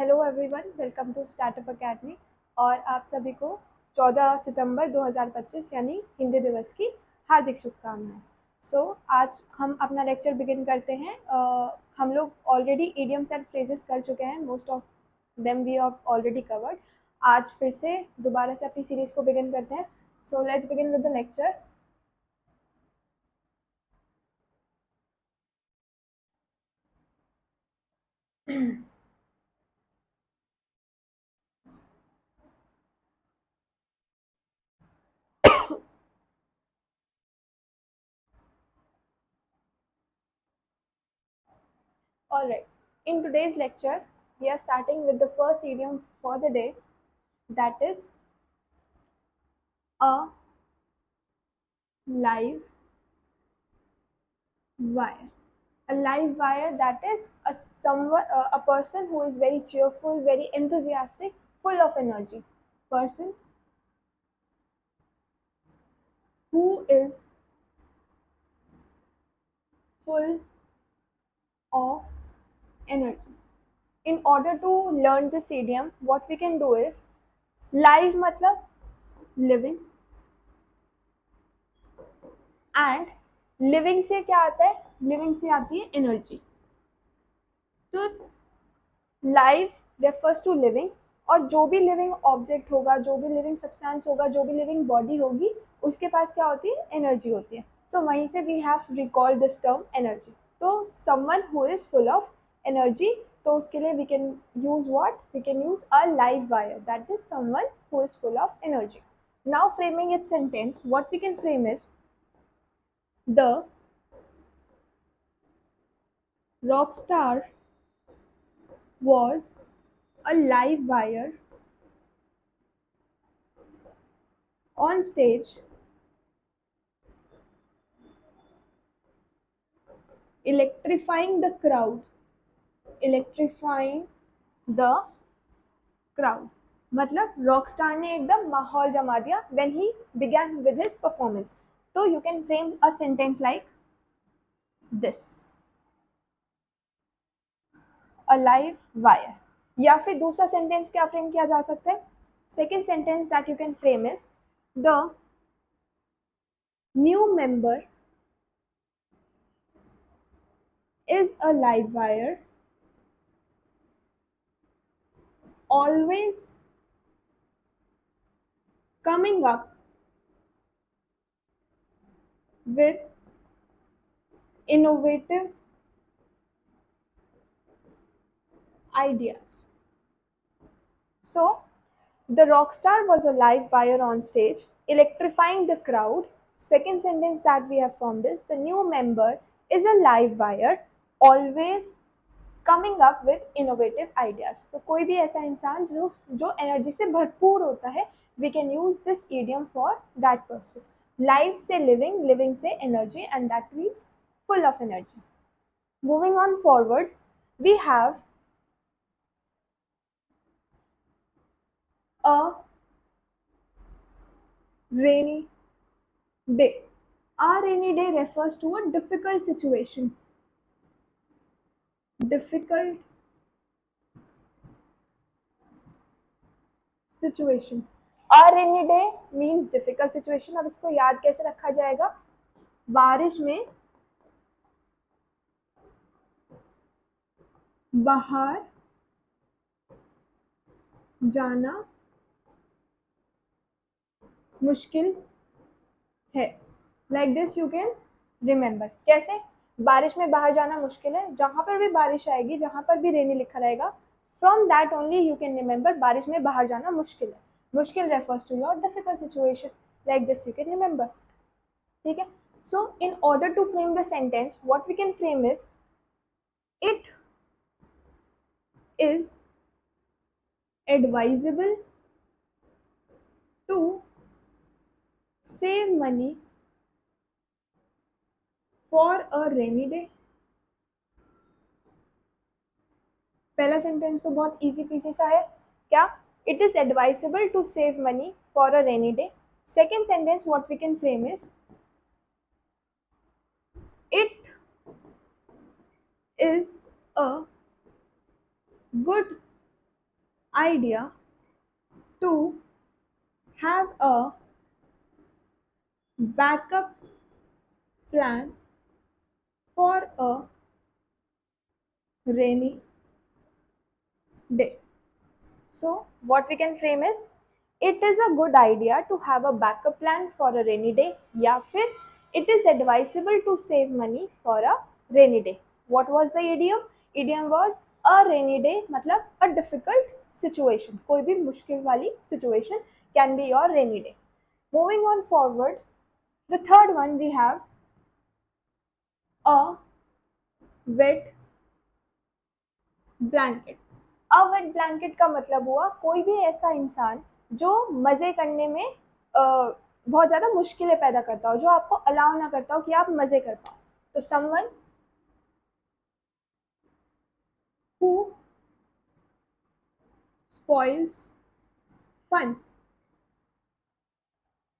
Hello everyone, welcome to Startup Academy. और आप सभी को 14 सितंबर 2025 यानी हिंदी दिवस की हार्दिक शुभकामनाएं। आज हम अपना लेक्चर बिगिन करते हैं। हम लोग ऑलरेडी इडियम्स एंड फ्रेजेस कर चुके हैं, most of them we have already covered. आज फिर से दोबारा से अपनी सीरीज को बिगिन करते हैं। So let's begin with the lecture. Alright, in today's lecture, we are starting with the first idiom for the day, that is a live wire. A live wire, that is a person who is very cheerful, very enthusiastic, full of energy. Person who is full of energy. In order to learn this idiom, what we can do is live मतलब living, and living से क्या आता है? living से आती है energy. तो live refers to living, और जो भी लिविंग ऑब्जेक्ट होगा, जो भी लिविंग सब्सटेंस होगा, जो भी लिविंग बॉडी होगी, उसके पास क्या होती है? एनर्जी होती है। सो वहीं से we have recalled this term energy. तो someone who is full of energy, तो उसके लिए we can use what? We can use a live wire, that is someone who is full of energy. Now framing it sentence, what we can frame is the rock star was a live wire on stage, electrifying the crowd. Electrifying the crowd मतलब Rockstar ने एकदम माहौल जमा दिया when he began with his performance. तो you can frame a sentence like this: a live wire. या फिर दूसरा सेंटेंस क्या फ्रेम किया जा सकता है? Second sentence that you can frame is the new member is a live wire, always coming up with innovative ideas. So, the rock star was a live wire on stage, electrifying the crowd. Second sentence that we have formed is the new member is a live wire, always coming up with innovative ideas. तो कोई भी ऐसा इंसान जो energy से भरपूर होता है, we can use this idiom for that person. Life से लिविंग, लिविंग से energy, and that means full of energy. Moving on forward, we have a rainy day. A rainy day refers to a difficult situation. Difficult situation. A rainy day means difficult situation। अब इसको याद कैसे रखा जाएगा? बारिश में बाहर जाना मुश्किल है। Like this you can remember. कैसे? बारिश में बाहर जाना मुश्किल है, जहां पर भी बारिश आएगी, जहां पर भी रेनी लिखा रहेगा, from that only you can remember बारिश में बाहर जाना मुश्किल है। मुश्किल refers to your difficult situation. Like this you can remember. ठीक है। So in order to frame the sentence, what we can frame is it is advisable to save money for a rainy day। पहला sentence तो बहुत easy peasy सा है। क्या? It is advisable to save money for a rainy day. Second sentence what we can frame is it is a good idea to have a backup plan for a rainy day. So, what we can frame is it is a good idea to have a backup plan for a rainy day, या फिर it is advisable to save money for a rainy day. What was the idiom? Idiom was a rainy day मतलब a difficult situation. कोई भी मुश्किल वाली situation can be your rainy day. Moving on forward, the third one we have a wet blanket. अब wait blanket का मतलब हुआ कोई भी ऐसा इंसान जो मजे करने में बहुत ज्यादा मुश्किलें पैदा करता हो, जो आपको अलाउ ना करता हो कि आप मजे कर पाओ. तो someone who spoils fun.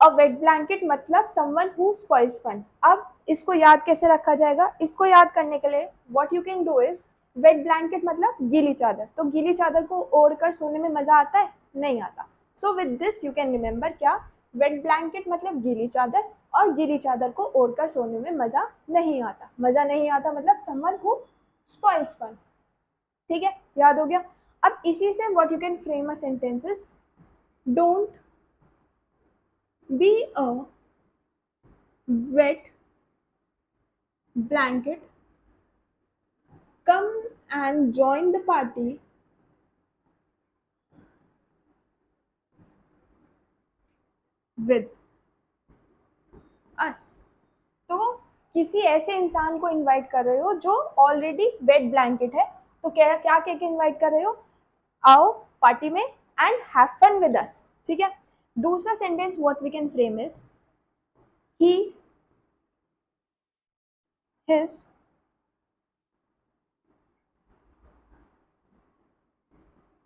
A wet blanket मतलब समवन हु स्पॉइल्स फन. अब इसको याद कैसे रखा जाएगा? इसको याद करने के लिए what you can do is, wait blanket मतलब गीली चादर. तो गीली चादर को ओढ़ कर सोने में मजा आता है? नहीं आता. So with this you can remember क्या, वेट ब्लैंकेट मतलब गीली चादर, और गीली चादर को ओढ़कर सोने में मजा नहीं आता. मजा नहीं आता मतलब समवन हु स्पॉइल्स फन. ठीक है, याद हो गया. अब इसी से what you can frame a sentences, don't be a wet blanket, come and join the party with us. तो किसी ऐसे इंसान को इनवाइट कर रहे हो जो ऑलरेडी वेट ब्लैंकेट है, तो क्या क्या कह के इनवाइट कर रहे हो? आओ पार्टी में and have fun with us. ठीक है. दूसरा sentence what we can frame is he his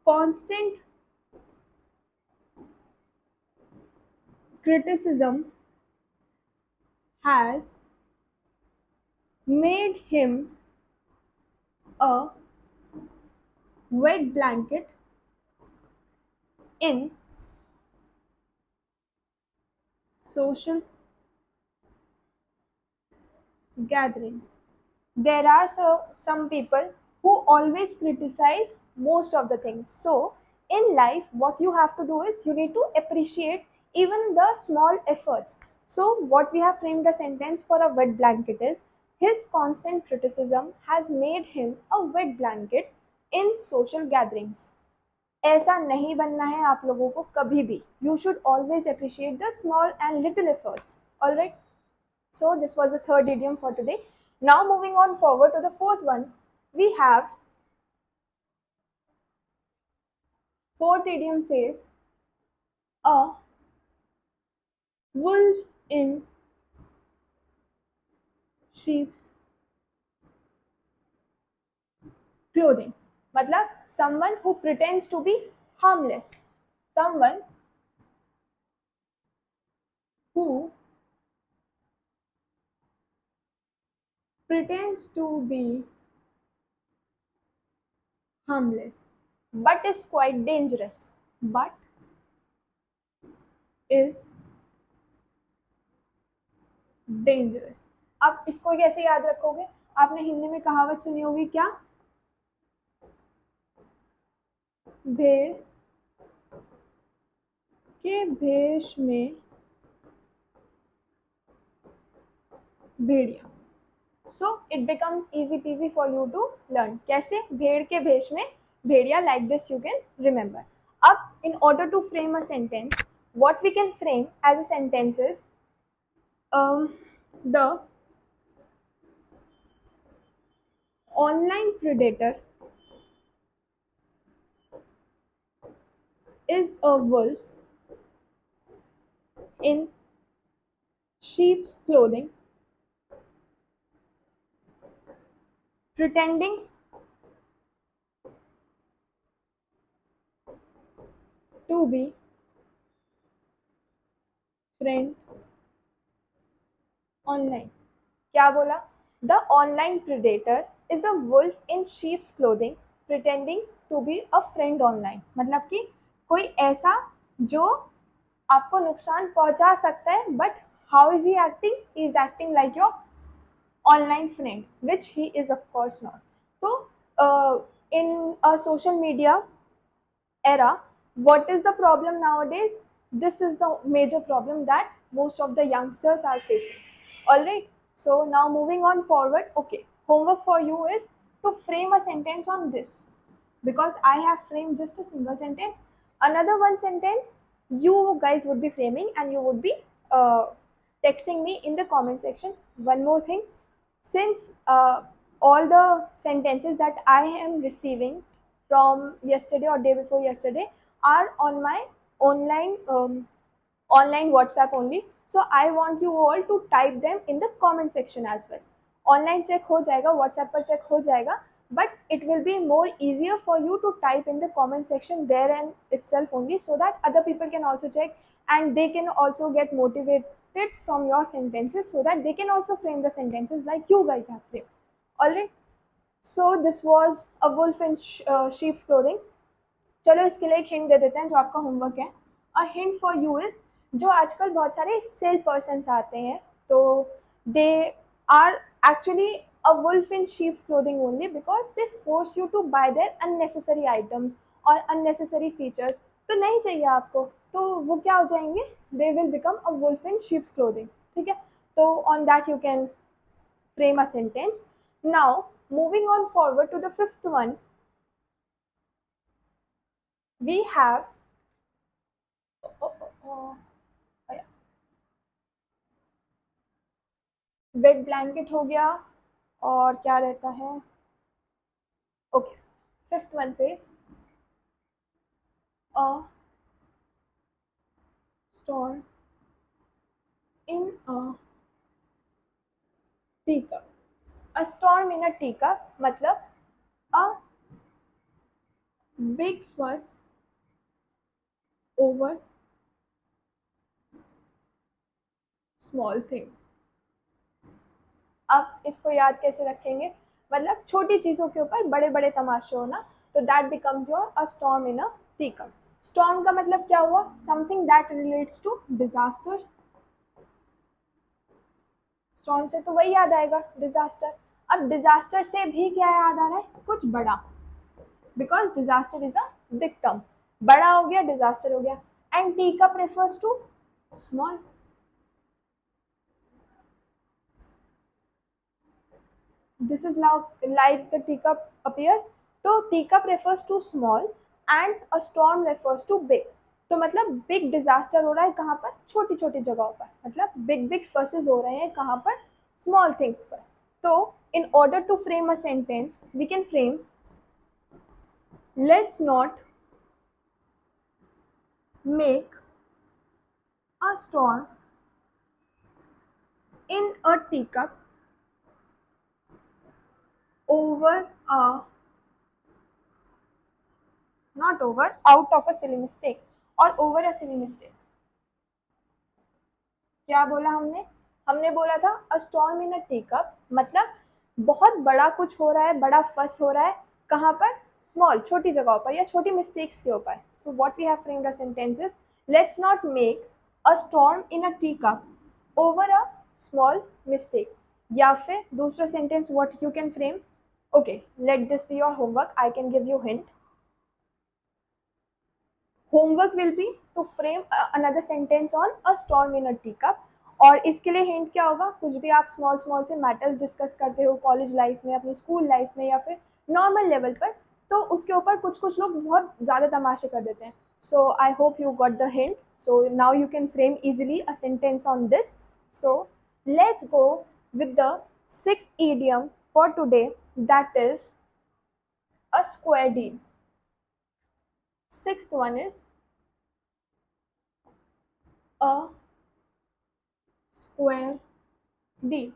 constant criticism has made him a wet blanket in social gatherings. There are some people who always criticize most of the things. So, in life, what you have to do is you need to appreciate even the small efforts. So, what we have framed the sentence for a wet blanket is his constant criticism has made him a wet blanket in social gatherings. ऐसा नहीं बनना है आप लोगों को कभी भी. You should always appreciate the small and little efforts. Alright. So this was the third idiom for today. Now moving on forward to the fourth one, we have fourth idiom says a wolf in sheep's clothing. मतलब someone who pretends to be harmless, someone who pretends to be harmless but is quite dangerous, but is dangerous. अब इसको कैसे याद रखोगे? आपने हिंदी में कहावत सुनी होगी क्या, भेड़ के भेष में भेड़िया. So it becomes easy peasy for you to learn. कैसे? भेड़ के भेष में भेड़िया. Like this you can remember. अब in order to frame a sentence, what we can frame as a sentence is the online predator is a wolf in sheep's clothing pretending to be friend online. क्या बोला? The online predator is a wolf in sheep's clothing pretending to be a friend online, मतलब कि कोई ऐसा जो आपको नुकसान पहुंचा सकता है, but how is he acting, he is acting like your online friend, which he is of course not. So in a social media era, what is the problem nowadays? This is the major problem that most of the youngsters are facing. All right, so now moving on forward. Okay, homework for you is to frame a sentence on this, because I have framed just a single sentence. Another one sentence you guys would be framing, and you would be uh, texting me in the comment section. One more thing, since all the sentences that I am receiving from yesterday or day before yesterday are on my online online WhatsApp only, so I want you all to type them in the comment section as well. Online check हो जाएगा, WhatsApp पर check हो जाएगा, but it will be more easier for you to type in the comment section there and itself only, so that other people can also check and they can also get motivated from your sentences, so that they can also frame the sentences like you guys have framed. Alright, so this was a wolf in sheep's clothing. चलो इसके लिए एक hint दे देते हैं जो आपका homework है. A hint for you is, जो आजकल बहुत सारे सेल पर्सन आते हैं, तो they are actually a wolf in sheep's clothing only because they force you to buy their unnecessary items और अननेसेसरी फीचर्स. तो नहीं चाहिए आपको, तो वो क्या हो जाएंगे, they will become a wolf in sheep's clothing. ठीक है, तो on that you can frame a sentence. Now moving on forward to the fifth one, we have wet blanket हो गया, और क्या रहता है. Okay, fifth one says a store in a teacup. A storm in a teacup मतलब a big fuss over small thing. अब इसको याद कैसे रखेंगे, मतलब छोटी चीज़ों के ऊपर बड़े बड़े तमाशे होना, तो that becomes your a storm in a teacup. Storm का मतलब क्या हुआ, something that relates to disaster. Storm से तो वही याद आएगा, डिजास्टर. अब डिजास्टर से भी क्या याद आ रहा है, कुछ बड़ा, because disaster is a big term. बड़ा हो गया, डिजास्टर हो गया. And teacup refers to small. This is now like the teacup appears. तो teacup refers to small and a storm refers to big. तो मतलब बिग डिजास्टर हो रहा है कहाँ पर, छोटी छोटी जगहों पर, मतलब बिग बिग फसेस हो रहे हैं कहाँ पर, स्मॉल थिंग्स पर. तो in order to frame a sentence we can frame, let's not make a storm in a teacup over a, not over, out of a silly mistake or over a silly mistake. क्या बोला हमने, हमने बोला था अ storm in a teacup मतलब बहुत बड़ा कुछ हो रहा है, बड़ा फस हो रहा है कहाँ पर, स्मॉल छोटी जगहों पर या छोटी मिस्टेक्स के ऊपर. So what we have framed a sentence is, let's not make a storm in a teacup over a small mistake. या फिर दूसरा sentence what you can frame, okay, let this be your homework, I can give you hint. Homework will be to frame another sentence on a storm in a teacup. और इसके लिए hint क्या होगा, कुछ भी आप स्मॉल स्मॉल से matters discuss करते हो कॉलेज लाइफ में, अपनी स्कूल लाइफ में, या फिर नॉर्मल लेवल पर, तो उसके ऊपर कुछ कुछ लोग बहुत ज़्यादा तमाशे कर देते हैं. So I hope you got the hint. So now you can frame easily a sentence on this. So let's go with the sixth idiom for today, that is a square deal. Sixth one is a square deal.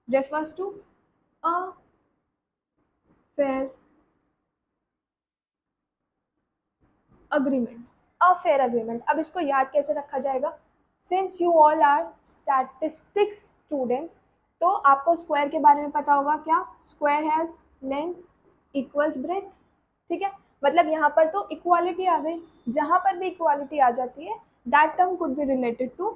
Refers to a fair agreement. A fair agreement. अब इसको याद कैसे रखा जाएगा, since you all are statistics students, तो आपको square के बारे में पता होगा क्या, square has length equals breadth. ठीक है, मतलब यहाँ पर तो इक्वालिटी आ गई, जहां पर भी इक्वालिटी आ जाती है that term could be related to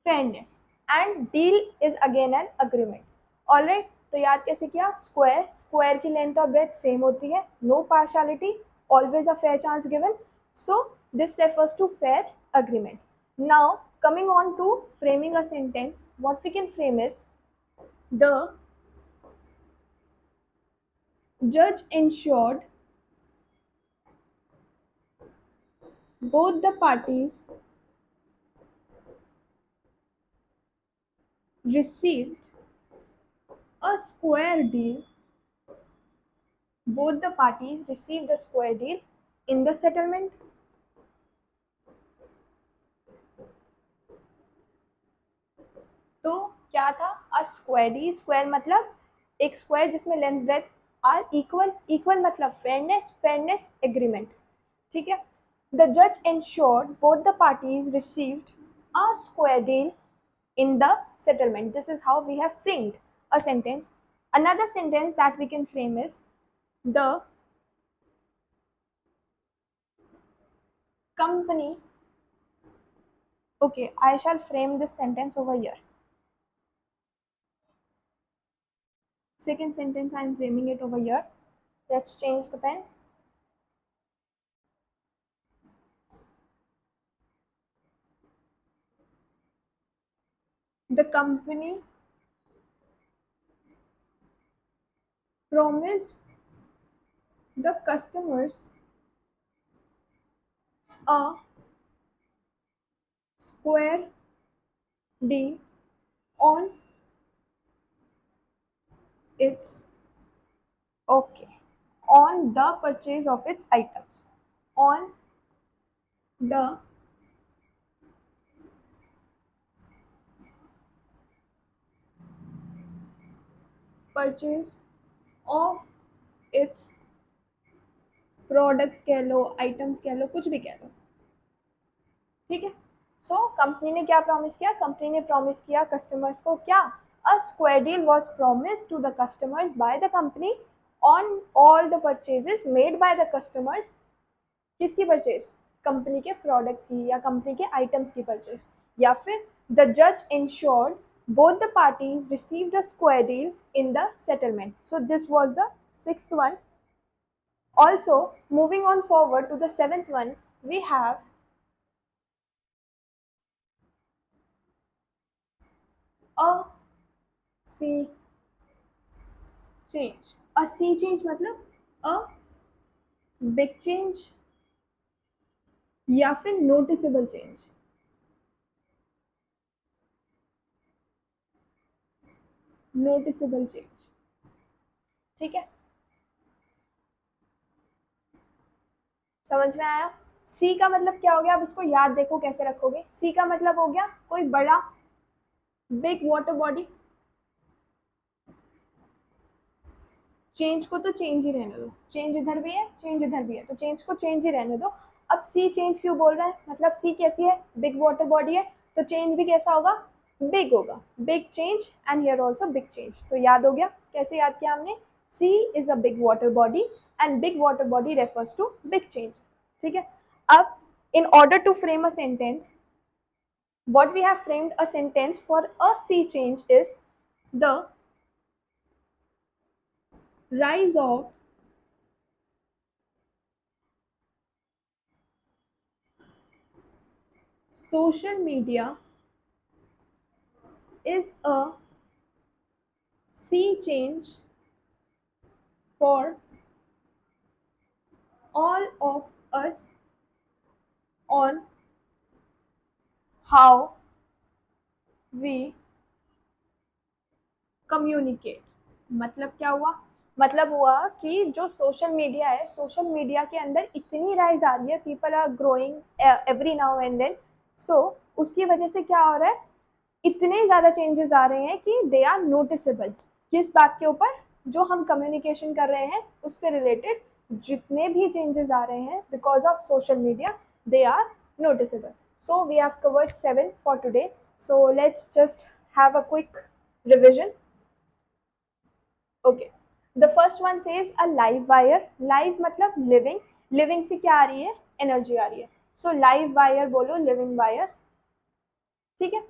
fairness and deal is again an agreement. Alright, तो याद कैसे किया, स्क्वायर, स्क्वायर की लेंथ और ब्रेथ सेम होती है, no partiality, always a fair chance given, so this refers to fair agreement. Now coming on to framing a sentence, what we can frame is the judge ensured both the parties received a square deal, both the parties received a square deal in the settlement. तो क्या था, a square D, square मतलब एक square जिसमें length breadth are equal, equal मतलब fairness, fairness agreement, ठीक है। The जज ensured both the parties received a square deal in the settlement. This is how we have framed a sentence. Another sentence that we can frame is the company. Okay, I shall frame this sentence over here. Second sentence, I am framing it over here. Let's change the pen. The company promised the customers a square deal on its, okay, on the purchase of its items, on the purchase of its products कह लो, items कह लो, कुछ भी कह लो, ठीक है। So company ने क्या promise किया, कंपनी ने प्रॉमिस किया कस्टमर्स को क्या, a square deal was promised to the customers by the company on all the purchases made by the customers. किसकी परचेज, कंपनी के प्रोडक्ट की या कंपनी के आइटम्स की परचेज, या फिर द जज insured both the parties received a square deal in the settlement. So this was the sixth one. Also, moving on forward to the seventh one, we have a sea change. A sea change मतलब a big change या फिर noticeable change. Noticeable change, ठीक है, समझ में आया। सी का मतलब क्या हो गया, अब इसको याद देखो कैसे रखोगे। सी का मतलब हो गया कोई बड़ा बिग वाटर बॉडी, चेंज को तो चेंज ही रहने दो, चेंज इधर भी है चेंज इधर भी है, तो चेंज को चेंज ही रहने दो। अब सी चेंज क्यों बोल रहा है, मतलब सी कैसी है, बिग वाटर बॉडी है, तो चेंज भी कैसा होगा, बिग होगा, big change and here also big change. तो याद हो गया, कैसे याद किया हमने, sea is a big water body and big water body refers to big changes, ठीक है। अब in order to frame a sentence, what we have framed a sentence for a sea change is the rise of social media is a sea change for all of us on how we communicate। मतलब क्या हुआ, मतलब हुआ कि जो social media है, social media के अंदर इतनी राइज आ रही है, people are growing every now and then, सो उसकी वजह से क्या हो रहा है, इतने ज़्यादा चेंजेस आ रहे हैं कि दे आर नोटिसेबल। किस बात के ऊपर, जो हम कम्युनिकेशन कर रहे हैं उससे रिलेटेड जितने भी चेंजेस आ रहे हैं because of social media, they are noticeable. So we have covered 7 for today. So let's just have a quick revision. Okay. The first one says a live wire, live मतलब living, living से क्या आ रही है, energy आ रही है, सो live wire बोलो, living wire, ठीक है।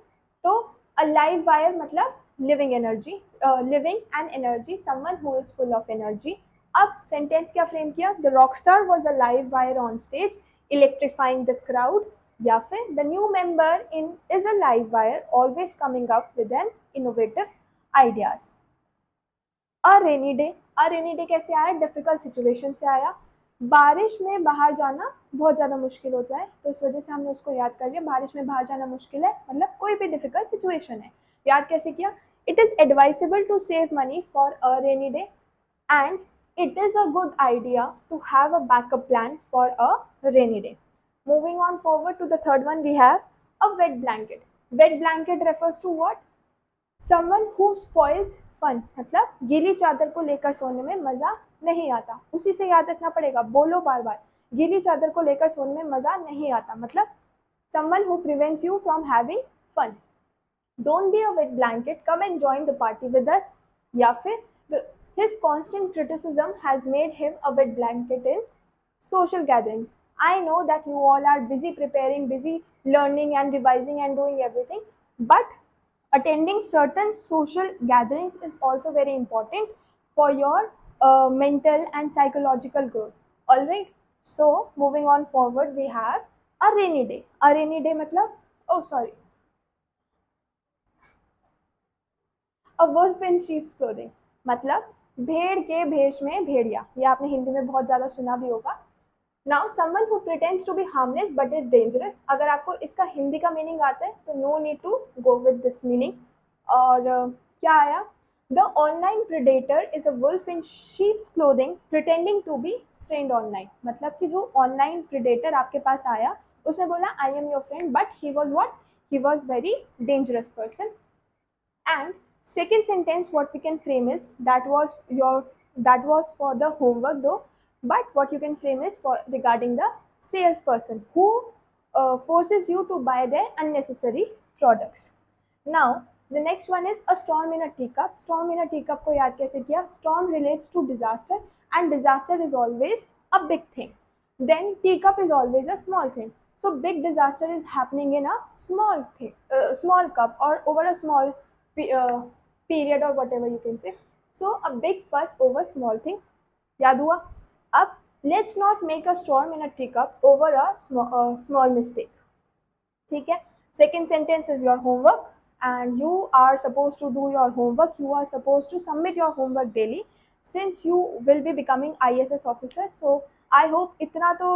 तो अ लाइव वायर मतलब living energy, living and energy, someone who is full of energy. अब सेंटेंस क्या फ्रेम किया, the rock star was a live wire on stage electrifying the crowd, या फिर the new member in is a live wire always coming up with an innovative ideas. A rainy day, a rainy day कैसे आया, difficult situation से आया, बारिश में बाहर जाना बहुत ज़्यादा मुश्किल होता है, तो इस वजह से हमने उसको याद कर लिया, बारिश में बाहर जाना मुश्किल है मतलब कोई भी डिफिकल्ट सिचुएशन है। याद कैसे किया, it is advisable to save money for a rainy day and it is a good idea to have a backup plan for a rainy day. Moving on forward to the third one, we have a wet blanket. Wet blanket refers to what? Someone who spoils fun, मतलब गीली चादर को लेकर सोने में मजा नहीं आता, उसी से याद रखना पड़ेगा, बोलो बार बार, गीली चादर को लेकर सोने में मजा नहीं आता, मतलब someone who prevents you from having fun. Don't be a wet blanket, come and join the party with us. या फिर his constant criticism has made him a wet blanket in social gatherings. I know that you all are busy preparing, busy learning and revising and doing everything, but attending certain social gatherings is also very important for your mental and psychological growth. All right. So moving on forward, we have a rainy day. A rainy day मतलब, oh sorry, a wolf in sheep's clothing, मतलब भेड़ के भेष में भेड़िया, ये आपने हिंदी में बहुत ज़्यादा सुना भी होगा। Now someone who pretends to be harmless but is dangerous, अगर आपको इसका हिंदी का मीनिंग आता है तो no need to go with this meaning. और क्या आया, the online predator is a wolf in sheep's clothing pretending to be friend online, मतलब कि जो ऑनलाइन प्रेडेटर आपके पास आया उसने बोला I am your friend but he was what, he was very dangerous person. And second sentence what we can frame is that was for the homework though, but what you can frame is for regarding the salesperson who forces you to buy their unnecessary products. Now the next one is a storm in a teacup. Storm in a teacup को याद कैसे किया, storm relates to disaster and disaster is always a big thing, then teacup is always a small thing, so big disaster is happening in a small thing, small cup or over a small period or whatever you can say, so a big fuss over small thing, याद हुआ। अब let's not make a storm in a teacup over a small mistake, ठीक है। Second sentence is your homework and you are supposed to do your homework, you are supposed to submit your homework daily since you will be becoming ISS officer, so I hope इतना तो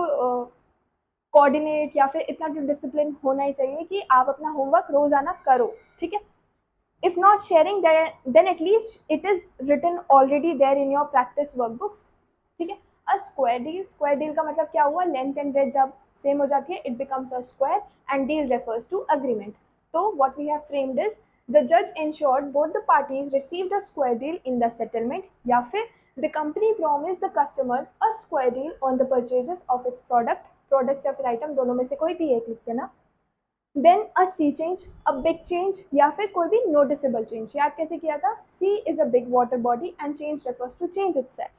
coordinate या फिर इतना तो discipline होना ही चाहिए कि आप अपना होमवर्क रोजाना करो, ठीक है। If not sharing, then at least it is written already there in your practice workbooks, ठीक है। A square deal, square deal का मतलब क्या हुआ, लेंथ एंड ब्रेथ जब सेम हो जाती है it becomes a square and deal refers to agreement. So what we have framed is the judge ensured both the parties received a square deal in the settlement, या फिर the company promised the customers a square deal on the purchases of its products या फिर item, दोनों में से कोई भी एक लिख देना। Then a sea change, a big change या फिर कोई भी नोटिसेबल चेंज, याद कैसे किया था, sea is a big water body and change refers to change itself.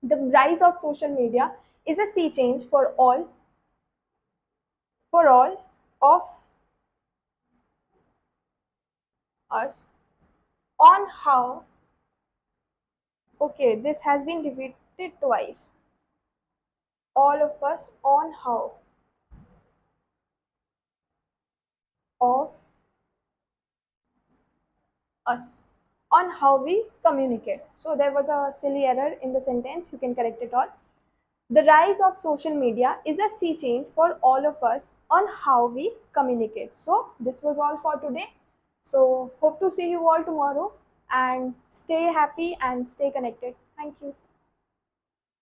The rise of social media is a sea change for all of us on how, okay this has been repeated twice, all of us on how of us on how we communicate. So there was a silly error in the sentence, you can correct it all. The rise of social media is a sea change for all of us on how we communicate. So this was all for today. So hope to see you all tomorrow and stay happy and stay connected. Thank you.